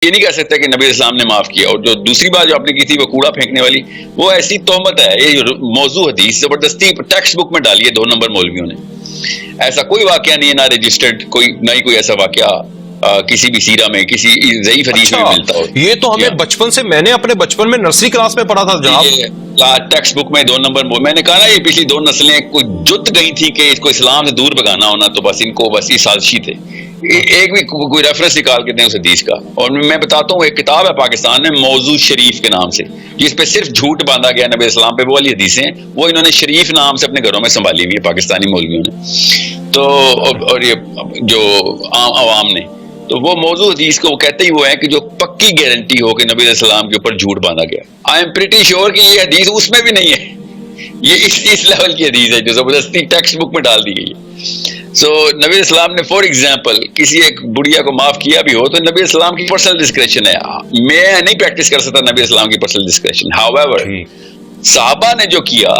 یہ نہیں کہہ سکتا کہ نبی اسلام نے معاف کیا. اور جو دوسری بات جو آپ نے کی تھی وہ کوڑا پھینکنے والی, وہ ایسی تہمت ہے. یہ موضوع حدیث زبردستی ٹیکسٹ بک میں ڈالی ہے 2 نمبر مولویوں نے. ایسا کوئی واقعہ نہیں ہے, نہ رجسٹرڈ کوئی, نہ ہی کوئی ایسا واقعہ کسی بھی سیرہ میں کسی ضعیف حدیث میں ملتا ہو. یہ تو ہمیں بچپن سے, میں نے اپنے بچپن میں نرسری کلاس میں پڑھا تھا جناب, ٹیکسٹ بک میں 2 نمبر. میں نے کہا نا یہ پچھلی 2 نسلیں کوئی جت گئی تھی کہ اس کو اسلام سے دور بھگانا ہونا, تو بس ان کو بس یہ سازشی تھے. ایک بھی کوئی ریفرنس نکال کے دیں اس حدیث کا. اور میں بتاتا ہوں, ایک کتاب ہے پاکستان میں موضوع شریف کے نام سے, جس پہ صرف جھوٹ باندھا گیا نبی اسلام پہ, وہ والی حدیثیں وہ انہوں نے شریف نام سے اپنے گھروں میں سنبھالی ہوئی ہے پاکستانی مولویوں نے. تو اور یہ جو عام عوام نے, تو وہ موضوع حدیث کو وہ کہتے ہی وہ ہے کہ جو پکی گارنٹی ہو کہ نبی علیہ السلام کے اوپر جھوٹ باندھا گیا. آئی ایم پریٹی شیور کہ یہ حدیث اس میں بھی نہیں ہے. یہ اس لیول کی حدیث ہے جو زبردستی ٹیکسٹ بک میں ڈال دی گئی ہے. سو نبی اسلام نے فار ایگزامپل کسی ایک بڑھیا کو معاف کیا بھی ہو تو نبی اسلام کی پرسنل ڈسکریشن ہے. میں نہیں پریکٹس کر سکتا نبی اسلام کی پرسنل ڈسکریشن. ہاؤیور صحابہ نے جو کیا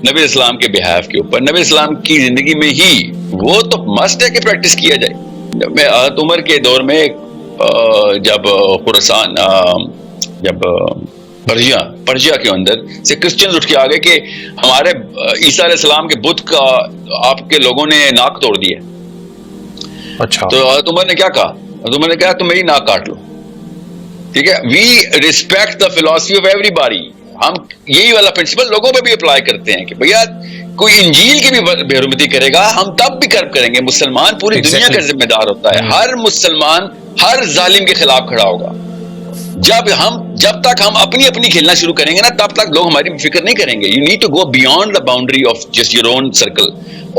نبی اسلام کے بہیو کے اوپر, نبی اسلام کی زندگی میں ہی, وہ تو مسٹ ہے کہ پریکٹس کیا جائے. میں حضرت عمر کے دور میں جب خراسان, جب پرجیا کے اندر سے کرسچنز اٹھ کے آ گئے کہ ہمارے عیسیٰ علیہ السلام کے بت کا آپ کے لوگوں نے ناک توڑ دیا. اچھا, تو حضرت عمر نے کیا کہا؟ حضرت عمر نے کہا تم میری ناک کاٹ لو. ٹھیک ہے, we respect the philosophy of everybody. ہم یہی والا پرنسپل لوگوں پہ بھی اپلائی کرتے ہیں کہ بھیا کوئی انجیل کی بھی بے حرمتی کرے گا ہم تب بھی کریں گے. مسلمان پوری دنیا کا ذمہ دار ہوتا ہے. ہر مسلمان ہر ظالم کے خلاف کھڑا ہوگا. جب تک ہم اپنی کھیلنا شروع کریں گے نا, تب تک لوگ ہماری فکر نہیں کریں گے. You need to go beyond the boundary of just your own circle.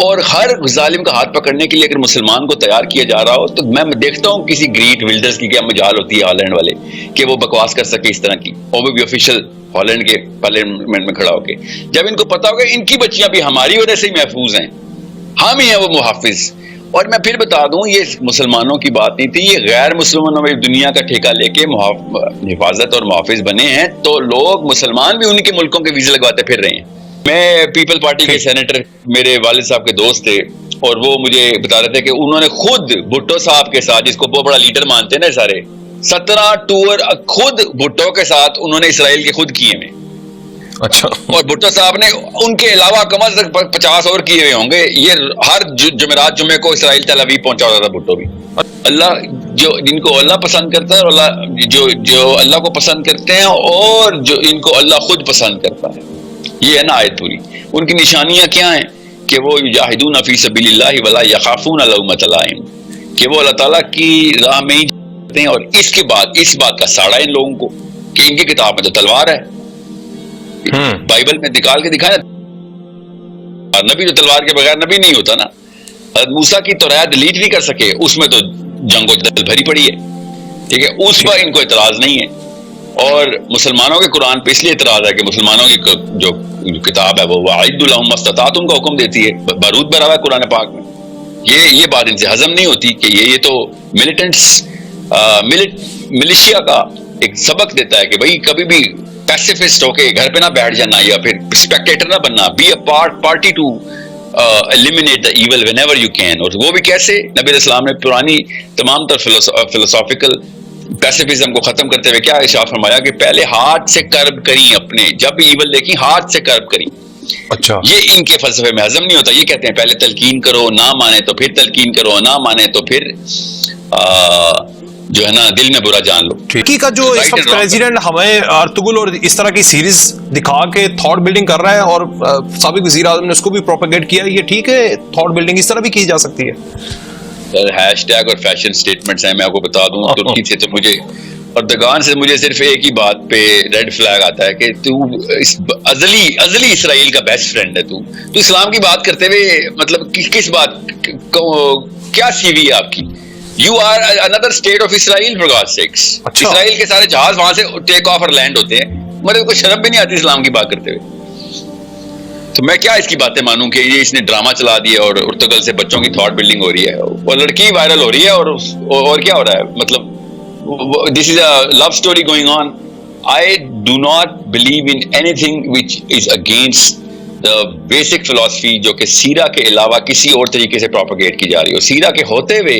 اور ہر ظالم کا ہاتھ پکڑنے کے لیے اگر مسلمان کو تیار کیا جا رہا ہو, تو میں دیکھتا ہوں کسی گریٹ ولڈرز کی کیا مجال ہوتی ہے ہالینڈ والے کہ وہ بکواس کر سکے اس طرح کی, وہ بھی آفیشیل ہالینڈ کے پارلیمنٹ میں کھڑا ہو کے. جب ان کو پتا ہوگا ان کی بچیاں بھی ہماری وجہ سے ہی محفوظ ہیں, ہم ہی ہیں وہ محافظ. اور میں پھر بتا دوں, یہ مسلمانوں کی بات نہیں تھی, یہ غیر مسلمانوں میں دنیا کا ٹھیکہ لے کے حفاظت اور محافظ بنے ہیں. تو لوگ مسلمان بھی ان کے ملکوں کے ویزے لگواتے پھر رہے ہیں. میں پیپل پارٹی کے سینیٹر, میرے والد صاحب کے دوست تھے, اور وہ مجھے بتا رہے تھے کہ انہوں نے خود بھٹو صاحب کے ساتھ, جس کو بہت بڑا لیڈر مانتے ہیں نا سارے, 17 ٹور خود بھٹو کے ساتھ انہوں نے اسرائیل کے خود کیے ہیں. اچھا, اور بھٹو صاحب نے ان کے علاوہ کم از کم 50 اور کیے ہوئے ہوں گے. یہ ہر جمعرات جمعے کو اسرائیل تل ابیب پہنچا ہوتا تھا بھٹو بھی. اللہ جن کو اللہ پسند کرتا ہے, اور اللہ جو اللہ کو پسند کرتے ہیں, اور جو ان کو اللہ خود پسند کرتا ہے, یہ ہے نا آیت پوری. ان کی نشانیاں کیا ہیں کہ وہ یجاہدون فی سبیل اللہ ولا یخافون لومۃ لائم, کہ وہ اللہ تعالیٰ کی راہ میں ہی جاتے ہیں. اور اس کے بعد اس بات کا ساڑا ان لوگوں کو کہ ان کی کتاب میں تو تلوار ہے. بائبل میں نکال کے دکھایا, نبی تو تلوار کے بغیر نبی نہیں ہوتا نا. حضرت موسیٰ کی توریت ڈیلیٹ نہیں کر سکے, اس میں تو جنگ و جدل بھری پڑی ہے. ٹھیک ہے, اس پر ان کو اعتراض نہیں ہے. اور مسلمانوں کے قرآن پہ اس لیے اعتراض ہے کہ مسلمانوں کی جو کتاب ہے وہ وَأَعِدُّوا لَهُم مَّا اسْتَطَعْتُم کا حکم دیتی ہے, بارود بھرا ہوا ہے قرآن پاک میں. یہ بات ان سے ہضم نہیں ہوتی کہ یہ تو ملیٹنٹس ملیشیا کا ایک سبق دیتا ہے کہ بھائی کبھی بھی پیسیفسٹ ہو کے گھر پہ نہ بیٹھ جانا, یا پھر اسپیکٹیٹر نہ بننا. Be a party to eliminate the evil whenever you can. اور وہ بھی کیسے؟ نبی علیہ السلام نے پرانی تمام تر فلسافیکل پیسیفزم کو ختم کرتے ہوئے کیا ارشاد فرمایا کہ پہلے ہاتھ سے کرب کریں, اپنے جب بھی ایول دیکھیں ہاتھ سے کرب کریں. اچھا, یہ ان کے فلسفے میں ہضم نہیں ہوتا. یہ کہتے ہیں پہلے تلقین کرو, نہ مانے تو پھر تلقین کرو, نہ مانے تو پھر جو ہے نا دل میں برا جان لو. ترکی کا جو اس وقت پریزیڈنٹ ہمیں ارطغرل اور اس طرح کی سیریز دکھا کے تھاٹ بلڈنگ کر رہا ہے, اور سابق وزیر اعظم نے اس کو بھی پروپیگیٹ کیا, یہ ٹھیک ہے؟ تھاٹ بلڈنگ اس طرح بھی کی جا سکتی ہے؟ ہیش ٹیگ اور فیشن سٹیٹمنٹس ہیں. میں آپ کو بتا دوں ترکی سے تو مجھے اردگان سے مجھے صرف ایک ہی بات پہ ریڈ فلیگ آتا ہے کہ تو ازلی اسرائیل کا بیسٹ فرینڈ ہے. تو اسلام کی بات کرتے ہوئے مطلب کس بات کیا سی وی ہے آپ کی؟ You are another state of Israel for God's sakes. اسرائیل کے سارے جہاز وہاں سے ٹیک آف اور لینڈ ہوتے ہیں. مجھے کوئی شرم بھی نہیں آتی اسلام کی بات کرتے ہوئے. تو میں کیا اس کی باتیں مانوں کہ یہ اس نے ڈرامہ چلا دیا اور ارطغرل سے بچوں کی تھاٹ بلڈنگ ہو رہی ہے, اور لڑکی وائرل ہو رہی ہے, اور کیا ہو رہا ہے؟ مطلب this is a love story going on. I do not believe in anything which is against the basic philosophy جو کہ سیرہ کے علاوہ کسی اور طریقے سے پروپیگیٹ کی جا رہی ہو. سیرہ کے ہوتے ہوئے